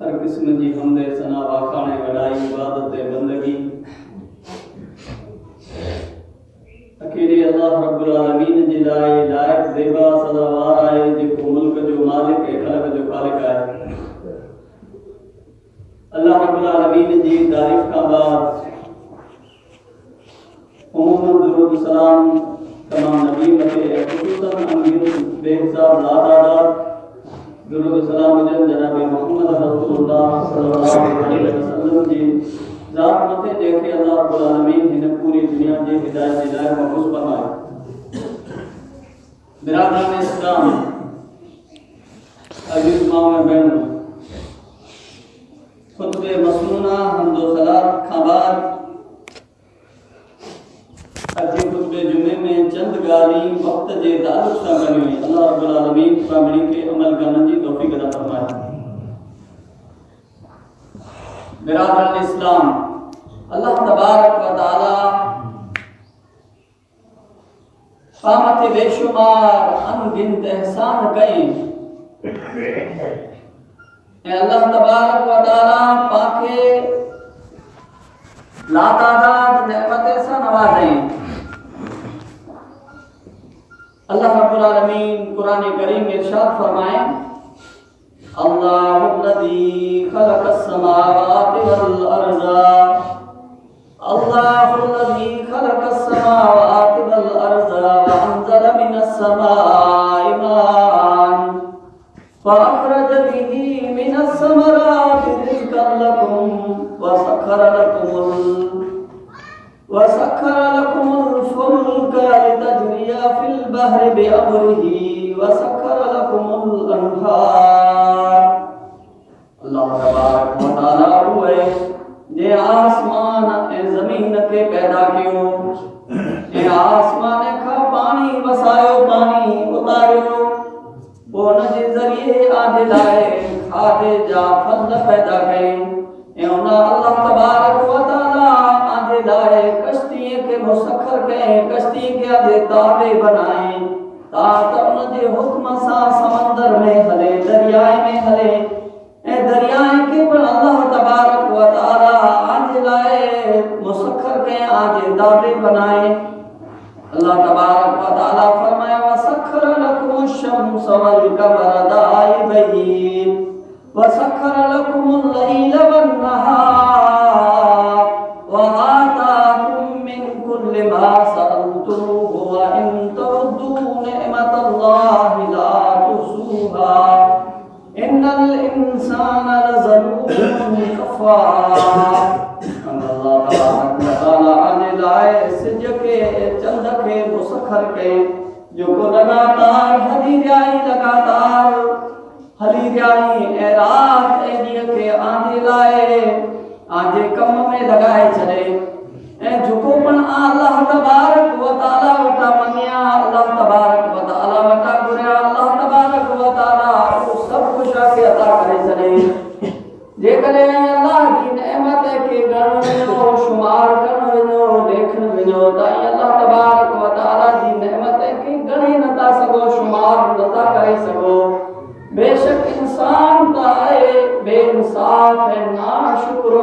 हर किस्म की हमदे सना वाखाने वडाई इबादत बंदगी अकेले अल्लाह रब्बुल आलमीन जी लाए लायक ज़ेबा सदावार आए जो मुल्क जो मालिक है खलक जो खालिक है अल्लाह रब्बुल आलमीन जी तारीफ का बाद उम्मत दुरूद सलाम तमाम नबी पे खुसूसन अमीर बेहिसाब ज़ात दुरूद सलाम जनाब मोहम्मद रसूलुल्लाह सल्लल्लाहु अलैहि वसल्लम जी ज़ात मथे देखे अल्लाह रब्बुल आलमीन हिन पूरी दुनिया जे हिदायत जे लाइ महफूज़ फरमाए. बिरादरान इस्लाम अज़ीज़ मां बहन खुतबे मसनूना हम्दो सलात खां बाद अॼु खुतबे जुमे में चंद ॻाल्हियूं वक़्त जे तालुक़ सां कयूं. अल्लाह रब्बुल आलमीन सभिनी खे अमल करण जी तौफ़ीक़ अता फरमाए. बिरादरान इस्लाम अल्लाह तबारक व तआला क़यामत बेशुमार अनगिनत एहसान कई ऐं अल्लाह तबारक व तआला पाके लातादाद नेमत सां नवाज़ई. अल्लाह रब्बुल आलमीन कुरान करीम इरशाद फरमाए अल्लाहुल्लज़ी खलक़स समावाति वल अर्ज़ा अल्लाहुल्लज़ी खलक़स समावाति वल अर्ज़ा व अंज़ला मिनस समाई माअन फ़अख़रज बिही मिनस समराति रिज़्क़न लकुम व सख़्ख़र लकुमुल फुल्क लितजरिया फिल बहरि बिअमरिही व सख़्ख़र लकुमुल अनहार अल्लाह तबारक व तआला हुए जे आसमान ए जमीन के पैदा कियो ए आसमान का पानी वसायो पानी उतारियो वो न जे जरिए आदे लाए खादे जा फल पैदा कए ए उना अल्लाह तबारक व तआला आदे लाए कश्ती के मुसखर कए कश्ती के आदे ताबे बनाए ताकि उन जे हुक्म सा समंदर में हले दरिया में हले ए दरिया के पर अल्लाह तबारक व तआला आदे लाए मुसखर के आदे ताबे बनाए अल्लाह तबारक व तआला फरमाया वसखर लकुम शम्स वल कमर दाइबैन वसखर लकुम लैल वन नहार व आताकुम मिन कुल्लि मा सअलतुमूहु व इन तउद्दू निअमतल्लाहि ला तुसूहा इन्नल इंसाना लज़लूमुन कफ़ार अल्लाह तबारक व तआला आने लाए सिज के चंद के मुसखर के जो को लगातार हली जाई ए रात ए दिन के आंधी लाए आंधे कम में लगाए चले ए जुको पण अल्लाह तबारक व तआला वटा मनिया अल्लाह तबारक व तआला वटा गुरिया अल्लाह तबारक व तआला सब कुछ आके अता करे चले जे करे अल्लाह की नेमत के गणो शुमार कनो देखन विनो ताई अल्लाह तबारक व तआला दी नेमत के गणे नता सगो शुमार नता करे सगो बेशक इंसान ताए बेइंसाफ है ना शुक्रो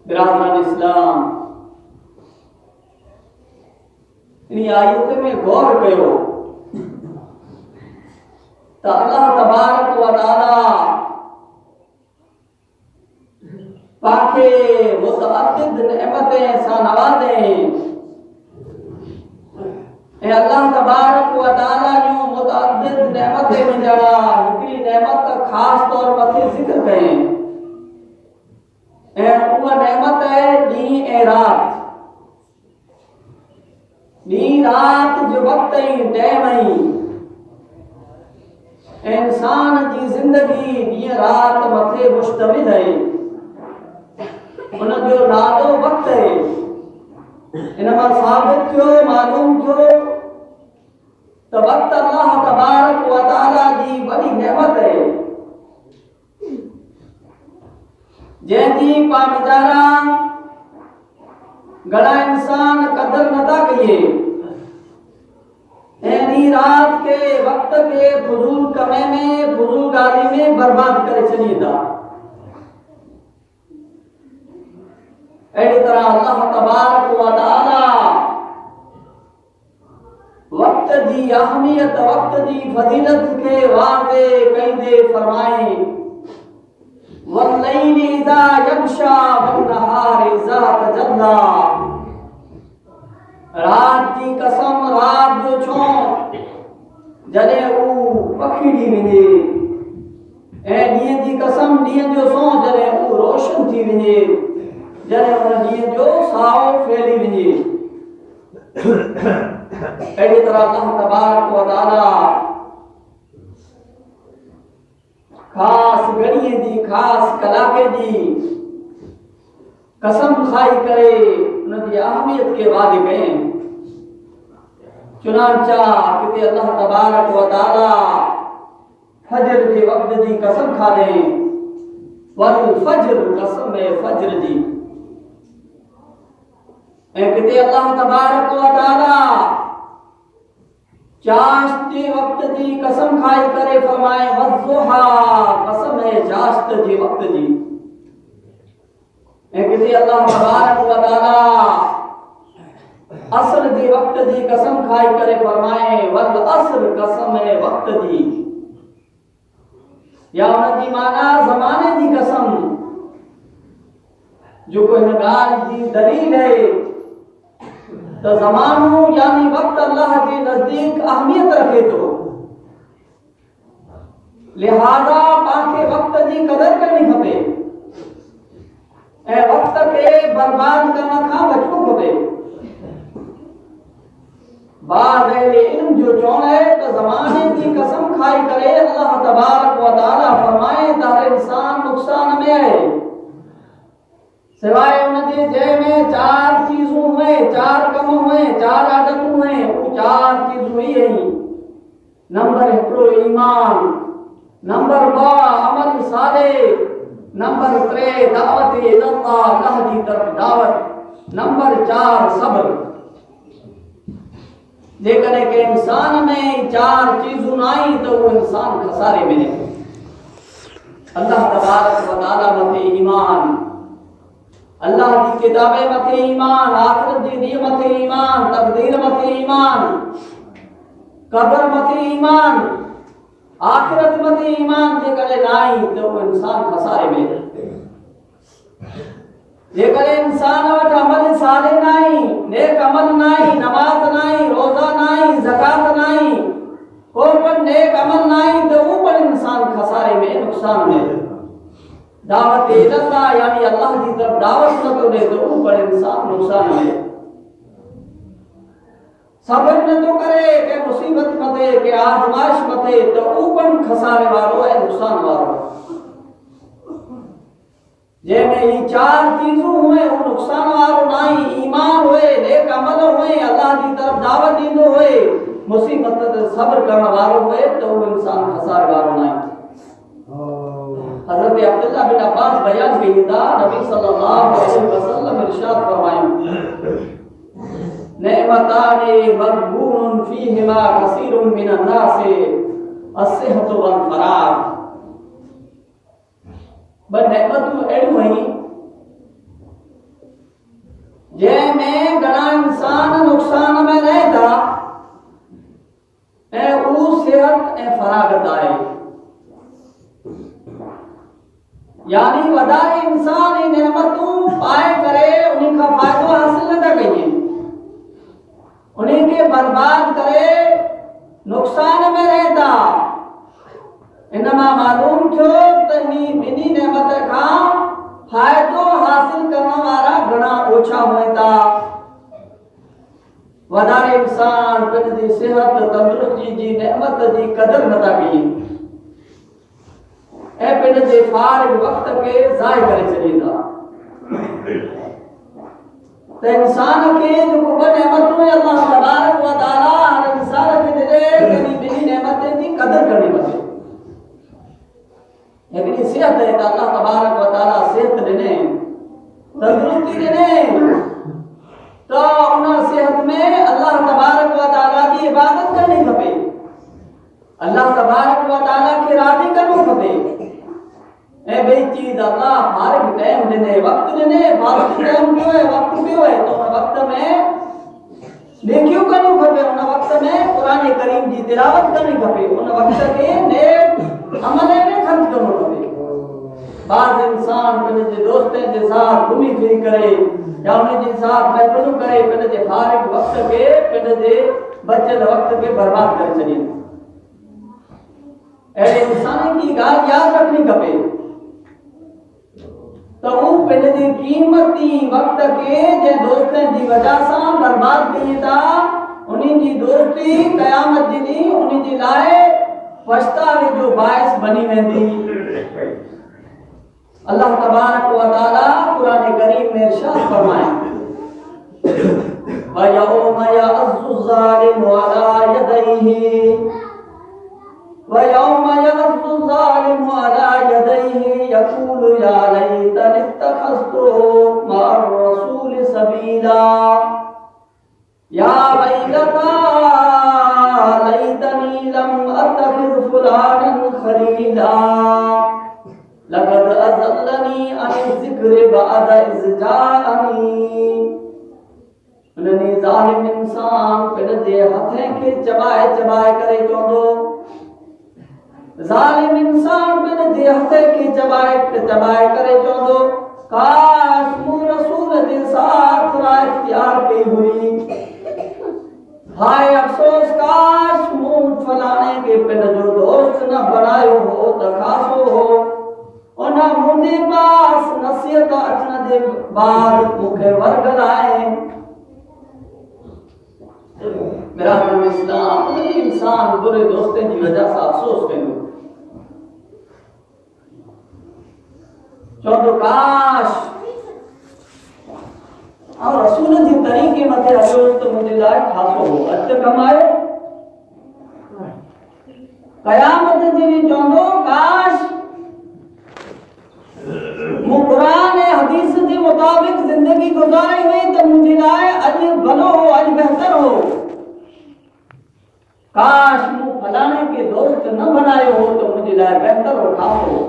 बिरादरान इस्लाम इन आयत में गौर कयो तो अल्लाह तबारक व तआला पाके मुतअद्दिद नेमतें सा नवाजे ए अल्लाह तबारक व तआला जो मुतअद्दिद नेमतें में जड़ा हिकड़ी नेमत खास तौर मथे जिक्र कए ए उहा नेमत है दी ए रात जो वक्त ही टाइम ही इंसान की जिंदगी दी रात मथे मुश्तमिल है उन जो नालो वक्त है इनमा साबित थियो मालूम थियो तो वक्त अल्लाह तबारक व तआला दी बड़ी नेमत है जैसी पामिजारा गड़ा इंसान कदर नता कहिए ऐनी रात के वक्त के फजूल कमे में फजूल गाली में बर्बाद करे चलिए था ऐसी तरह अल्लाह तबारक व तआला वक्त दी अहमियत वक्त दी फजीलत के वादे कहते फरमाए वल्लैल इज़ा यग़शा वन्नहार इज़ा तजल्ला रात की कसम रात जो छो जने ऊ पखीड़ी विने ए ॾींहं जी कसम ॾींहं जो सो जने ऊ रोशन थी विने जने उन ॾींहं जो साओ फैली विने अहिड़ी तरह अल्लाह तबारक व तआला खास घड़ीअ जी खास कलाके जी कसम खाई करे उन जी अहमियत के वादे कए चुनांचा किते अल्लाह तबारक व तआला फजर के वक्त जी कसम खा दे वल फजर कसम है फजर जी ए किते अल्लाह तबारक व तआला चाश्त के वक्त जी कसम खाई करे फरमाए वज़ुहा कसम है चाश्त के वक्त जी ए किते अल्लाह तबारक व तआला असर के वक्त जी कसम खाई करे फरमाए वल असर कसम है वक्त जी या उन जी माना ज़माने जी कसम जो कोई गाल जी दलील है तो ज़मानो यानी वक्त अल्लाह के नजदीक अहमियत रखे तो लिहाजा पाके वक्त जी कदर करनी खपे ए वक्त के बर्बाद करना खां बचो खपे बाद इल्म जो चोण है तो ज़माने की कसम खाई करे अल्लाह तबारक व तआला फरमाए त हर इंसान नुकसान में है सिवाय उनजे जंहिंमें चार चीजूं हुए, चार कम हुए, चार आदतूं हुए, वो चार चीजूं ही आहिनि। नंबर 1 ईमान, नंबर 2 अमल साले, नंबर 3 दावत इल्लाह, अल्लाह जी तरफ दावत, नंबर 4 सब्र। जेकॾहिं के इंसान में चार चीजूं न आई तो वो इंसान खसारे में है। अल्लाह तबारक व तआला मथे ईमान, अल्लाह की किताबे मथे ईमान, आखिरत जी दी मथे ईमान, तकदीर मथे ईमान, कब्र मथे ईमान, आखिरत मथे ईमान जेकॾहिं न आई तो वो इंसान खसारे में है। जेकॾहिं इंसान वटि अमल साले न आई, नेक अमल न आई, नमाज न आई, रोजा न आई, ज़कात न आई, को पण नेक अमल न आई तो वो पण इंसान खसारे में, नुकसान में। दावत इल्लाह यानी अल्लाह की तरफ दावत न तो दे तो वो पण इंसान नुकसान में। सब्र न तो करे के मुसीबत मथे के आजमाइश मथे तो वो पण खसारे वारो है, नुकसान वारो। जैमें ये चार चीजों हुए वो नुकसान वारो नाई, ईमान हुए, नेक अमल हुए, अल्लाह की तरफ दावत दींदो हुए, मुसीबत ते सब्र करण वारो हुए तो वो इंसान खसारे वारो नाई। हजरत अब्दुल्लाह बिन अब्बास बयान कइए था, नबी सल्लल्लाहु अलैहि वसल्लम इरशाद फरमाए, नेमताने मगबून फीहिमा कसीरुन मिनन नास अस्सिहतु वल फराग। ब नेमतूं अहिड़ियूं आहिनि जंहिंमें घणा इंसान नुक़सान में रहे था ऐं उहो सिहत ऐं फरागत आहे। यानी वधारे इंसान ई नेमतूं पाए करे उन्हीं का फ़ाइदो हासिल न था कनि, उन्हीं के बर्बाद करे नुक़सान में रहे था। इनमां मालूम थियो त ॿिन्ही नेमत खां फ़ाइदो हासिल करण वारा घणा ओछा हुअनि था। वधारे इंसान पंहिंजी सिहत तंदुरुस्ती जी नेमत जी क़दर नथा कनि ऐं पंहिंजे फारिग वक़्त खे ज़ाय करे छॾीनि था। त इंसान खे जेको ॿ नेमतूं अल्लाह तबारक व तआला हर इंसान खे ॾिने ॿिन्ही नेमतुनि जी क़दर करणी पवे। हिकिड़ी सिहत है तो अल्लाह तबारक व तआला सिहत ॾिने, तंदुरुस्ती ॾिने तो उन सिहत में अल्लाह तबारक व तआला की इबादत करनी खपे, अल्लाह तबारक व तआला खे राज़ी करणो खपे। ऐं ॿई चीज अल्लाह फारिग टाइम ॾिने, वक़्तु ॾिने, फारिग टाइम पियो है, वक़्तु पियो है तो उन वक़्त में नेकियूं करणियूं खपे, उन वक़्त में क़ुरान करीम जी तिलावत करणी खपे, उन वक़्त खे नेक अमल में खर्च करणो खपे। बाज़ इंसान पंहिंजे दोस्तनि जे साथ घुमी फिरी करे या उन जे साथ महफ़िलूं करे पंहिंजे फारिग वक़्त खे, पंहिंजे बचियल वक़्त खे बर्बाद करे छॾीनि। अहिड़े इंसान की ॻाल्हि यादि रखणी खपे तो वो पंहिंजे क़ीमती वक़्त खे जंहिं दोस्तनि जी वजह सां बर्बाद कई था, उन्हीं जी दोस्ती क़यामत जे ॾींहुं उन्हीं जे लाइ पछतावे जो बाइस बनी वेंदी। अल्लाह तबारक व तआला कुरान करीम में इरशाद फरमाए, व यौम यअज़्ज़ु ज़ालिमु अला यदैहि व यौम यअज़्ज़ु ज़ालिमु अला यदैहि यक़ूलु या लैतनी इत्तख़ज़्तु मअर रसूल सबीला या वैलता लैतनी लम अत्तखिज़ फुलानन खलीला लक़द अज़ल्लनी अन ज़िक्रि बअद इज़ जाअनी। उन्हनि ज़ालिम इंसान पंहिंजे हथें खे चबाए चबाए करे चवंदो, ज़ालिम इंसान पंहिंजे हथें खे चबाए चबाए करे चवंदो, काश मूं रसूल जे साथ राह इख्तियार कई हुई, हाय अफ़सोस काश मूं फलाणे खे पंहिंजो दोस्त न बणायो हो त खासो हो। उन मुंहिंजे पास नसीहत अचण जे बाद मूंखे वर्गल आहे। मेरा इस्लाम इंसान बुरे दोस्तनि जी वजह सां अफ़सोस कंदो, चवंदो काश और रसूल जी तरीक़े मथे हलियो त मुंहिंजे लाइ ख़ासो हो, अॼु कमायो। क़यामत जे ॾींहुं चवंदो काश मूं क़ुरान ऐं हदीस जे मुताबिक़ ज़िंदगी गुज़ारी हुई त मुंहिंजे लाइ अॼु भलो हो, अॼु बहितर हो। काश मूं फलाणे खे दोस्त न बनायो हो त मुंहिंजे लाइ बहितर हो, ख़ासो हो।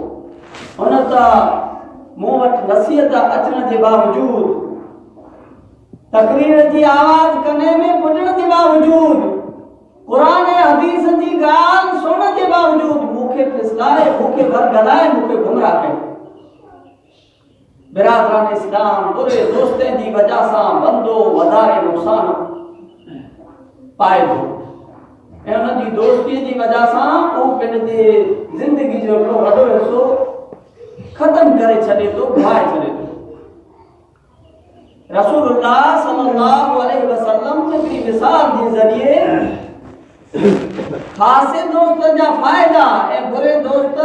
हुन त मूं वटि नसीहत अचण जे बावजूद, तकरीर जी आवाज़ कने में पुॼण जे बावजूद, क़ुरान ऐं हदीस जी ॻाल्हि सुणण जे बावजूद मूंखे फिसलाए, मूंखे वरगलाए, मूंखे गुमराह कयो। बिरादरान इस्लाम, बुरे दोस्तनि जी वजह सां बंदो वधारे नुक़सान पाए थो ऐं उन जी दोस्तीअ जी वजह सां उहो पंहिंजे ज़िंदगी जो हिकिड़ो वॾो हिसो ख़त्म करे छॾे थो, गवाए छॾे थो। रसूलुल्लाह सल्लल्लाहु अलैहि वसल्लम हिकिड़ी मिसाल जे ज़रिए ख़ासे दोस्त जा फ़ाइदा ऐं बुरे दोस्त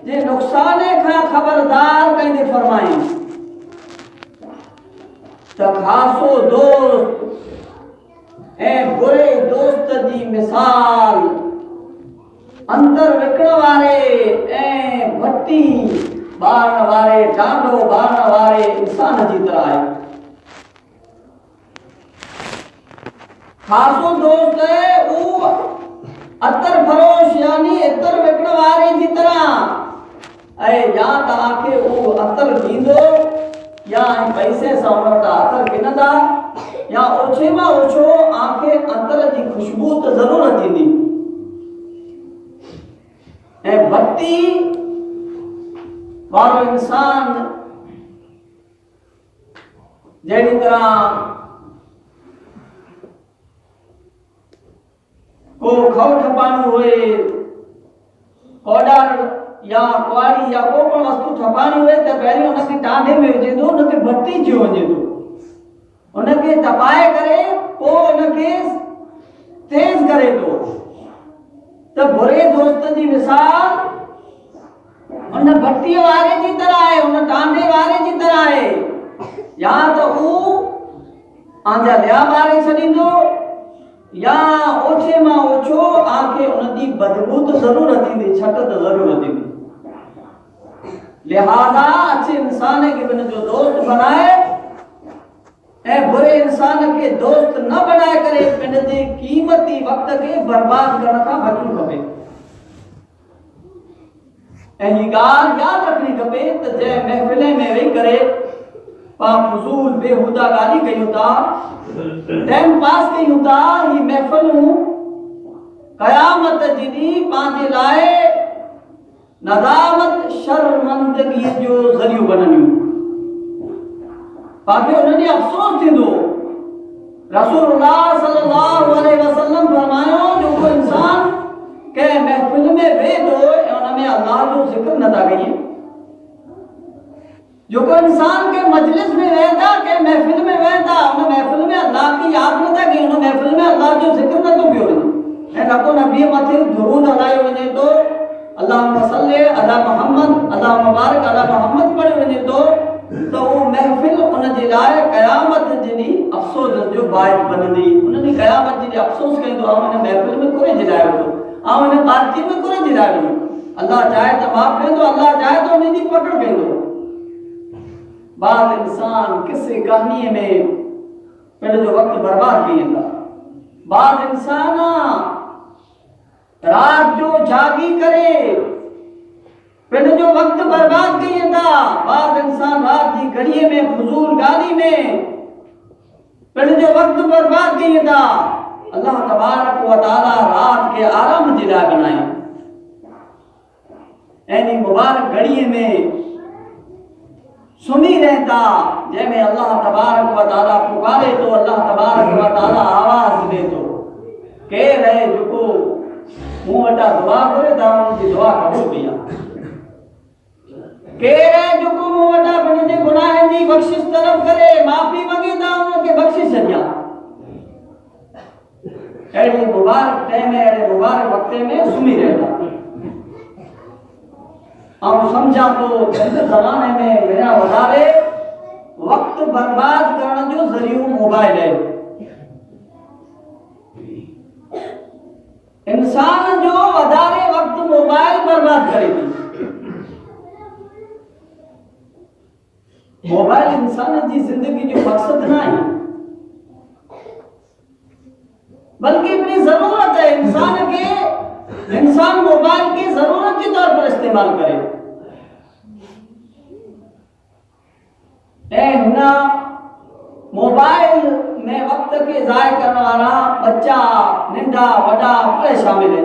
जे नुक़सान खां ख़बरदार कंदे फरमाई त ख़ासो दोस्त ऐं बुरे दोस्त जी मिसाल अंदर विकण वारे ऐं भट्टी ॿारण वारे, डांडो ॿारण वारे इंसान जी तरह आहे। ख़ासो दोस्त है वो अतर फरोश यानी इतर विकण वारे जी तरह ऐं या त आखे वो अतर ॾींदो या पैसे सां उन वटां अतर किनंदा या ओछे मां ओछो आखे अतर जी खुशबू त ज़रूर थींदी। ऐं भट्टी वारो इंसान जहिड़ी तरह को खव ठपाणो हुए, ऑर्डर या कुआरी या को पण वस्तु ठपाणी हुए त पहिरीं उनखे टांडे में विझे थो, उनखे भट्टी जो वञे थो, उनखे तपाए करे पोइ उनखे तेज करे थो। त बुरे दोस्त जी मिसाल उन भट्टीअ वारे जी तरह आहे, उन टांडे वारे जी तरह आहे। या त उहो आंजा लिया ॿारे छॾींदो या ओछे मां ओछो आंखे उनजी बदबू त ज़रूर थींदी, छट त ज़रूर थींदी। लिहाज़ा अच्छे इंसान खे बिन जो दोस्त बनाए ऐं बुरे इंसान खे दोस्त न बनाए करे पंहिंजे क़ीमती वक़्त खे बर्बाद करण खां बचणु खपे। ऐं हीअ ॻाल्हि यादि रखणी खपे त जंहिं महफ़िल में वेही करे पां फज़ूल बेहुदा ॻाल्हि कयूं था, टाइम पास कयूं था, ही महफ़िलूं क़यामत जी ॾींहुं पंहिंजे लाइ नदामत शर्मंदगीअ जो ज़रियो बनंदियूं। पांखे उन ॾींहुं अफ़सोस थींदो। रसूलुल्लाह सल्लल्लाहु अलैहि वसल्लम फरमायो जेको इंसान कंहिं महफ़िल में वेहे थो ऐं उन में अल्लाह जो ज़िक्र नथा कयूं, जेको इंसान के मजलिस में वेंदा, के महफिल में वेंदा, उन महफिल में अल्लाह की याद नथा कयूं, उन महफिल में अल्लाह जो ज़िक्र नथो कयो वञे ऐं न को नबी मथे दुरूद हलायो वञे थो, अल्लाहुम्मा सल्ली अला मुहम्मद, अल्लाहुम्मा बारिक अला मुहम्मद पढ़ियो वञे थो, त उहो महफिल उन जे लाइ क़यामत जे ॾींहुं अफ़सोस जो बाइस बनंदी। उन ॾींहुं क़यामत जे ॾींहुं अफ़सोस कंदो, आउं हिन महफिल में कुरे जिरायो थो, आउं हिन पार्टी में कुरे जिरायो थो। अल्लाह चाहे त माफ़ कंदो, अल्लाह चाहे त उन जी पकड़ कंदो। बाद इंसान किसे कहानीअ में पंहिंजो वक़्तु बर्बाद कई वेंदा। बाद इंसान रात जो जागी करे पंहिंजो वक़्तु बर्बाद कई वेंदा। बाद इंसान रात जी घड़ीअ में फज़ूल ॻाल्हि में पंहिंजो वक़्तु बर्बाद कई वेंदा। अल्लाह तबारक व तआला रात के आराम जे लाइ बनाई ऐं मुबारक घड़ीअ में सुम्ही रहता, जंहिंमें अल्लाह तबारक व तआला पुकारे तो, अल्लाह तबारक व तआला आवाज़ दे तो, केर है जेको मूं वटां दुआ करे त उनजी दुआ क़बूल कई आहे। केर है जेको मूं वटां पंहिंजे गुनाहनि जी बख़्शिश तलब करे, माफ़ी मंगे त उनखे बख़्शिश छॾियां। अहिड़े मुबारक टाइम में, अहिड़े मुबारक वक़्त में सुम्ही रहंदा। ऐं सम्झां थो हिन ज़माने में मेरा वधारे वक्त बर्बाद करण जो ज़रियो मोबाइल है। इंसान जो वधारे वक्त मोबाइल बर्बाद करे थी। मोबाइल इंसान की जिंदगी जो मकसद ना है, बल्कि अपनी जरूरत है। इंसान मोबाइल की जरूरत के तौर पर इस्तेमाल करे। ना मोबाइल में वक्त के जाय करने वाला बच्चा, नंढा वड़ा पूरे शामिल है।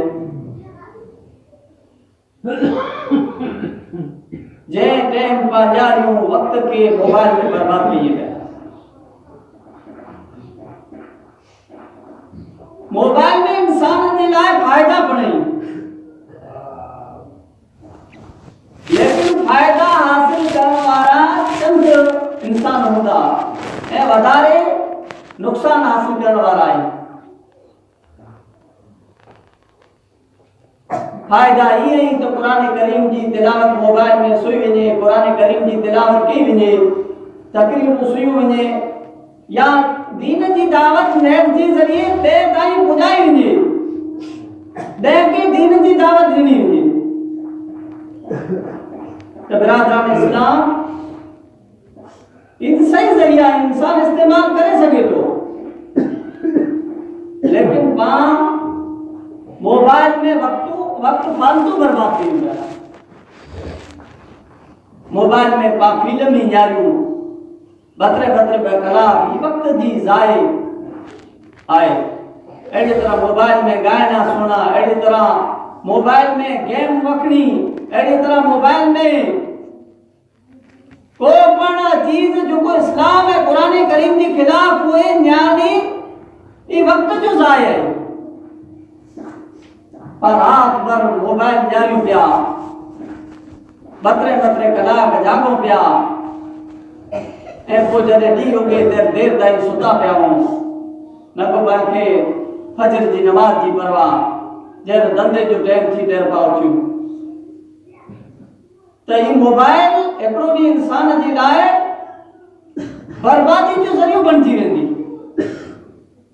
जे टाइम पंहिंजो वक्त के मोबाइल में बर्बाद किए गए। मोबाइल में इंसान के लिए फायदा बने, लेकिन फायदा हासिल करने वाला चंद इंसान होता है, वधारे नुकसान हासिल करने वाला है। फायदा ये ही तो कुरान करीम की तिलावत मोबाइल में सुई वने, कुरान करीम की तिलावत की वने, तकरीर सुई वने, या दीन की दावत नेट के जरिए दे ताईं पुजाई वने, दे के दीन की दावत ॾिनी वने। तो बिरादरान इस्लाम इन सही जरिया इंसान इस्तेमाल करे सके तो, लेकिन मोबाइल में वक्त फालतू बर्बाद थी गया। मोबाइल में फिल्म ही यारियूं बतरे कलाक ये वक्त जी जाए आए। अड़ी तरह मोबाइल में गाना सुना, अड़ी तरह मोबाइल में गेम वखणी, अड़ी तरह मोबाइल में को पण चीज जो को इस्लाम है कुरान करीम के खिलाफ हुए न्यानी ये वक्त जो जाए है। पर रात भर मोबाइल जारियूं पिया, बतरे कलाक जागो पिया, ऐं पोइ जॾहिं ॾींहुं उगे देर ताईं सुता पिया हूं। न को पाण खे फजर जी नमाज जी परवाह, जॾहिं धंधे जो टाइम थी देर पा उथियूं। त ही मोबाइल हिकिड़ो ॾींहुं इंसान जे लाइ बर्बादी जो ज़रियो बणिजी वेंदी।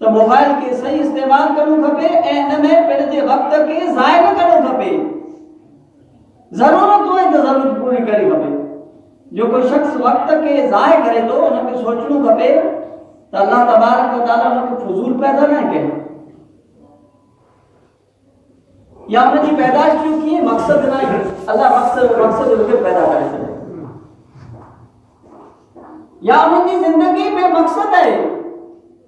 तो मोबाइल के सही इस्तेमाल करणो खपे ऐं इन में पंहिंजे वक्त के ज़ाय न करणो खपे। जरूरत हुए तो जरूरत पूरी करी खपे। जो कोई शख्स वक्त के ज़ाय करे तो उनके सोचणो खपे तो अल्लाह तबारक व तआला उनके फजूल पैदा न करे, या उनकी पैदाइश जो की मकसद ना है, अल्लाह मकसद उनके पैदा करे छे, या उनकी जिंदगी में मकसद है।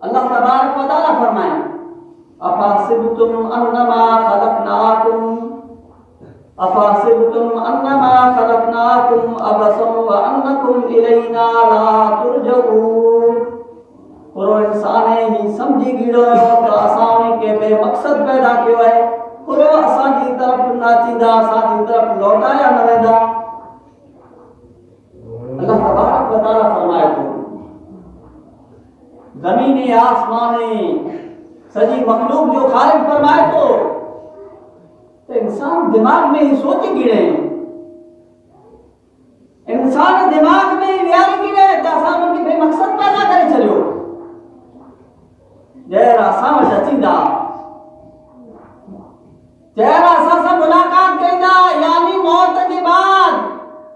अल्लाह तबारक व तआला फरमाए अफहसिबतुम अन्नमा खलकनाकुम अबसन व अन्नकुम इलैना ला तुरजऊन। और इंसान ही समझी गिड़ो तो असां के बे मकसद पैदा कियो है, और असां जी तरफ नाचीदा, असां जी तरफ लौटाया न वेंदा। अल्लाह तबारक व तआला फरमाए तो ज़मीन आसमान सजी मखलूक जो खालिक फरमाए तो इंसान दिमाग में ही सोच गिरे, इंसान दिमाग में वियारी गिरे तो असां उनके बेमकसद पैदा करे छलियो। जहिड़ा असां वटि अचींदा, जहिड़ा असां सां मुलाक़ात कईंदा, यानी मौत के बाद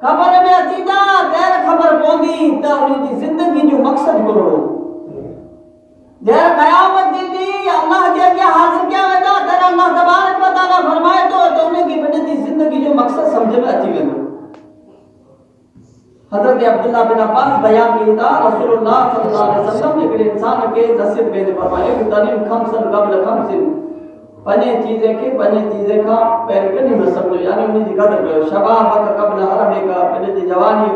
ख़बर में अचींदा, तहिड़ा ख़बर पवंदी त उनजी ज़िंदगी जो मकसद कहिड़ो हो। जहिड़ा क़यामत जी ॾींहुं अल्लाह जे अॻियां हाज़िर किया वेंदा, तहिड़ा अल्लाह तबारक व तआला फरमाए तो उनखे पंहिंजी ज़िंदगी जो मकसद समझ में अची वेंदो। हज़रत अब्दुल्लाह बिन अब्बास बयान कईंदा रसूलुल्लाह सल्लल्लाहु अलैहि वसल्लम हिकिड़े इंसान खे नसीहत कई फरमाए कि तनीम खमसन क़ब्ल खमसिन, पंजे चीज़े खे पंजे चीज़े खां पहिरीं कॾहिं न सम्झो, यानी उनजी क़दर कयो। शबाबक क़ब्ल हरमिका, पंहिंजी जवानी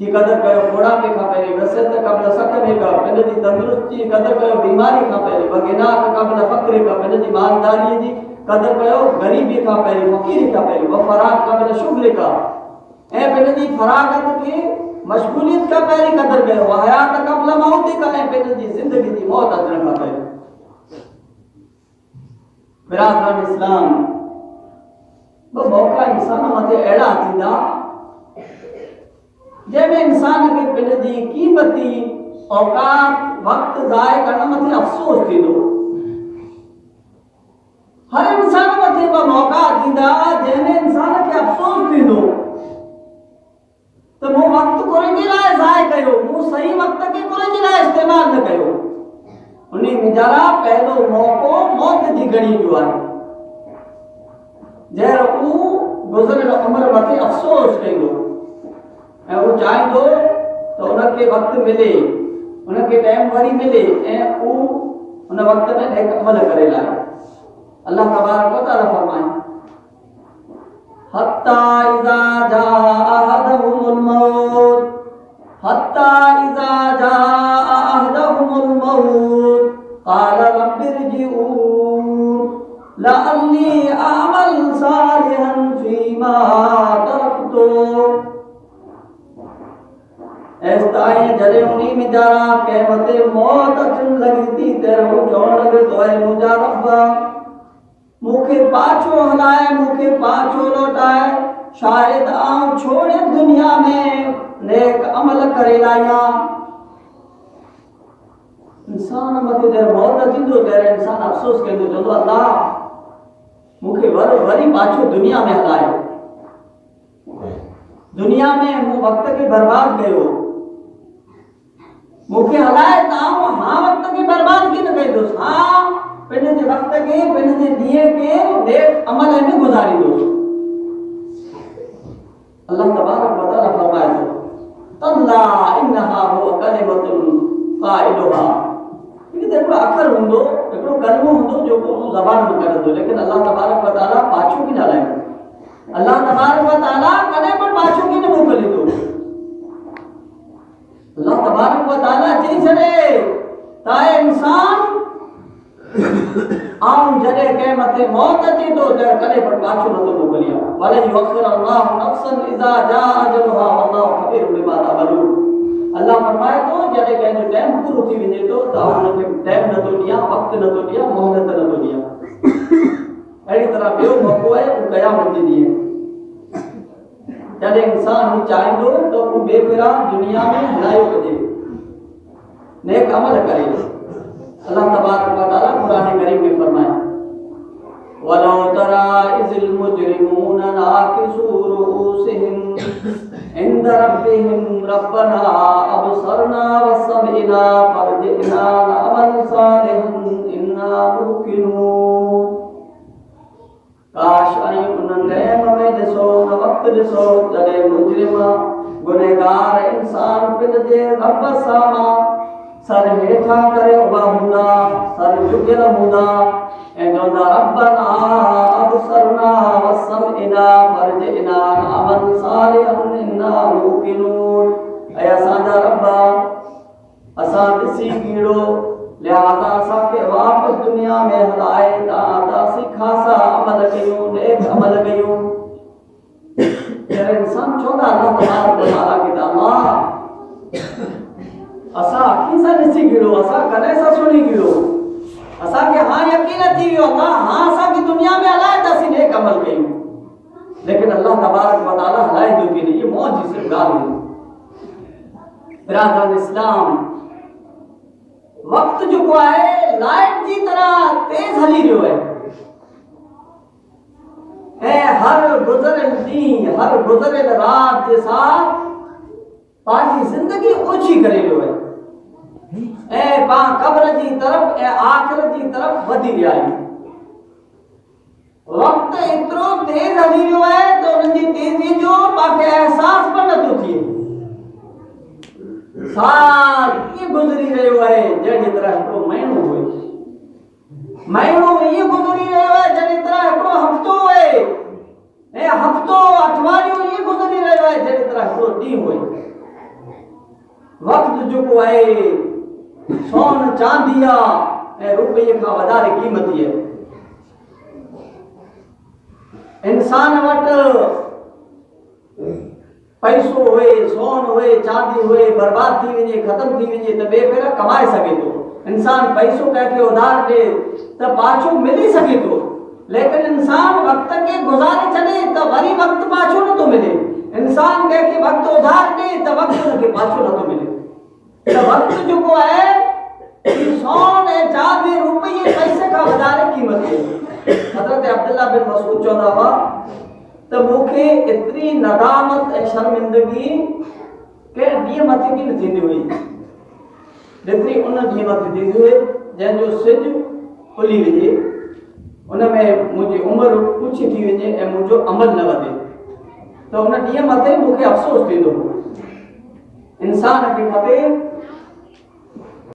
जी कदर कयो, बुढ़ापे खां पहिरीं। वसियत क़ब्ल सकमिका, पंहिंजी तंदुरुस्ती जी कदर कयो बीमारी खां पहिरीं। वगिनाक क़ब्ल फ़क़्रिका, पंहिंजी मालदारी जी कदर कयो गरीबी खां पहिरीं, फ़क़ीरी खां पहिरीं। वफ़राग़ क़ब्ल शुग़लिका, ऐं पंहिंजी फराग़त खे मशगूलियत खां पहिरीं कदर कयो। वहयात क़ब्ल मौतिका, ऐं पंहिंजी ज़िंदगी जी मौत अचण खां पहिरीं। बिरादरान इस्लाम ब मौक़ा इंसान मथे अहिड़ा थींदा जंहिंमें इंसान खे पंहिंजी क़ीमती औकात वक़्तु ज़ाय करण मथे अफ़सोस थींदो। हर इंसान मथे ब मौक़ा थींदा जंहिंमें इंसान खे अफ़सोस थींदो त मूं वक़्तु कुंहिंजे लाइ ज़ाय कयो, मूं सही वक़्त खे कुंहिंजे लाइ इस्तेमालु न कयो। उन वीचारा पहिलो मौक़ो मौत जी घड़ी जो आहे, जंहिं हू गुज़रियल उमिरि मथे अफ़सोस कंदो ऐं हू चाहींदो त उनखे वक़्तु मिले, उनखे टाइम वरी मिले ऐं हू उन वक़्त में नेक अमल करे लाहे। अल्लाह तबारक व तआला फरमाए हत्ता इज़ा जाअ अहदहुमुल मौत, हत्ता इज़ा जाअ अहदहुमुल मौत क़ाल रब्बिरजिऊन लअल्ली अअमल सालिहन फ़ीमा तरक्तु। ऐसताईं जॾहिं उन वीचारा कंहिं मथे मौत अचण लॻी थी त हू चवणु लॻे तो ऐं मुंहिंजा रब मूंखे पाछो हलाए, मूंखे पाछो लौटाए, शायद आउं छोड़े दुनिया में नेक अमल करे लाहियां। इंसान मथे जॾहिं मौत थींदो तॾहिं इंसान अफ़सोस कंदो, चवंदो अल्लाह मूंखे वरी पाछो दुनिया में हलाए, दुनिया में मूं वक़्त खे बर्बाद कयो, मूंखे हलाए त आउं हां वक़्त खे बर्बाद कीअं न कंदुसि, हां पंहिंजे वक़्त खे पंहिंजे ॾींहं खे नेक अमल में गुज़ारींदुसि। अल्लाह तबारक व तआला फरमाए थो तल्ला इन्नहा हुव कलिमतुन क़ाइलुहा। ये देखो अखर हूंदो, हिकिड़ो कलमो हूंदो जेको ज़बान में कढंदो, लेकिन अल्लाह तबारक व तआला पाछो की न हलाईंदो। अल्लाह तबारक व तआला कॾहिं बि पाछो की न मोकिलींदो। अल्लाह तबारक व तआला चई छॾे त इंसान आउं जॾहिं कंहिं मथे मौत अचे थो त कॾहिं बि पाछो नथो मोकिलियां। वला युअख़िरु अल्लाहु नफ़्सन इज़ा जाअ अजलुहा वल्लाहु ख़बीरुम बिमा तअमलून। अल्लाह फरमाए थो जॾहिं कंहिंजो टाइम पूरो थी वञे थो त हुनखे टाइम नथो ॾियां, वक़्तु नथो ॾियां, मोहलत नथो ॾियां। अहिड़ी तरह ॿियो मौक़ो आहे क़यामत जे ॾींहुं, जॾहिं इंसान ही चाहींदो त हू बेफ़िराक दुनिया में हलायो वञे, नेक अमल करे। अल्लाह तबारक व तआला कुरान करीम में फरमाए वलौ तरा इज़िल मुजरिमून नाकिसू रुऊसिहिम इंद रब्बिहिम रब्बना अबसरना वसमिअना फरजिअना नअमल सालिहन इन्ना मूक़िनून। काश आई उन टाइम में ॾिसो, उन वक़्तु ॾिसो जॾहिं मुजरिम गुनहगार इंसान पंहिंजे रब सां सर हेठा करे उभा हूंदा, सर झुकियल हूंदा ऐं चवंदा रब्बना अबसरना वसमिअना फरजिअना नअमल सालिहन इन्ना मूक़िनून। ऐं असांजा रब असां ॾिसी कीड़ो, लिहाज़ा असांखे वापसि दुनिया में हलाए त असां ख़ासा अमल कयूं, नेक अमल कयूं। जॾहिं इंसान चवंदा अल्लाह तबारक व तआला खे त अल्लाह असां अखियुनि सां ॾिसी कीड़ो, असां कॾहिं सां सुणी कीड़ो, असांखे हां यकीन अची वियो अल्लाह हां असांखे दुनिया में हलाए त असीं नेक अमल कयूं। लेकिन अल्लाह तबारक व तआला हलाईंदो की न, इहा मौज जी सिर्फ़ ॻाल्हि हुई। बिरादरान इस्लाम, वक़्तु जेको आहे लाइट जी तरह तेज़ हली रहियो आहे ऐं हर गुज़रियल ॾींहुं, हर गुज़रियल राति जे साथ पंहिंजी ज़िंदगी ओछी करे रहियो आहे ऐं पाण क़ब्र जी तरफ़ ऐं आख़िरत जी तरफ़ वधी रहिया आहियूं। वक़्तु एतिरो तेज़ हली रहियो आहे त उनजी तेज़ीअ जो पाणखे अहसास बि नथो थिए। साल ईअं गुज़री रहियो आहे जहिड़ी तरह हिकिड़ो महीनो हुए, महीनो ईअं गुज़री रहियो आहे जहिड़ी तरह हिकिड़ो हफ़्तो हुए ऐं हफ़्तो अठवाड़ियूं ईअं गुज़री रहियो आहे जहिड़ी तरह हिकिड़ो ॾींहुं हुए। वक़्तु जेको आहे सोन चांदी आहे ऐं रुपये खां वधारे क़ीमती आहे। इंसान वटि पैसो हुए, सोन हुए, चांदी हुए, बर्बाद थी वञे, ख़त्म थी वञे त बेफिर कमाए सघे थो। इंसान पैसो कंहिंखे उधार ॾे त पाछो मिली सघे थो, लेकिन इंसान वक्त के गुजारे छॾे त वरी वक्त पाछो नथो मिले। इंसान कंहिंखे वक्त उधार ॾे त वक्त हुनखे पाछो नथो मिले। त वक्त जेको आहे सोन ऐं चांदी रुपये पैसे खां वधारे क़ीमत आहे। हज़रत अब्दुल्ला बिन मसूद चवंदा हुआ त मूंखे एतिरी नदामत ऐं शर्मिंदगी कंहिं ॾींहं मथे बि न थींदी हुई जेतिरी उन ॾींहं मथे थींदी हुई जंहिंजो सिज खुली वञे, उन में मुंहिंजी उमिरि कुझु थी वञे ऐं मुंहिंजो अमल न वधे त उन ॾींहं मथे मूंखे अफ़सोस थींदो हो। इंसान खे खपे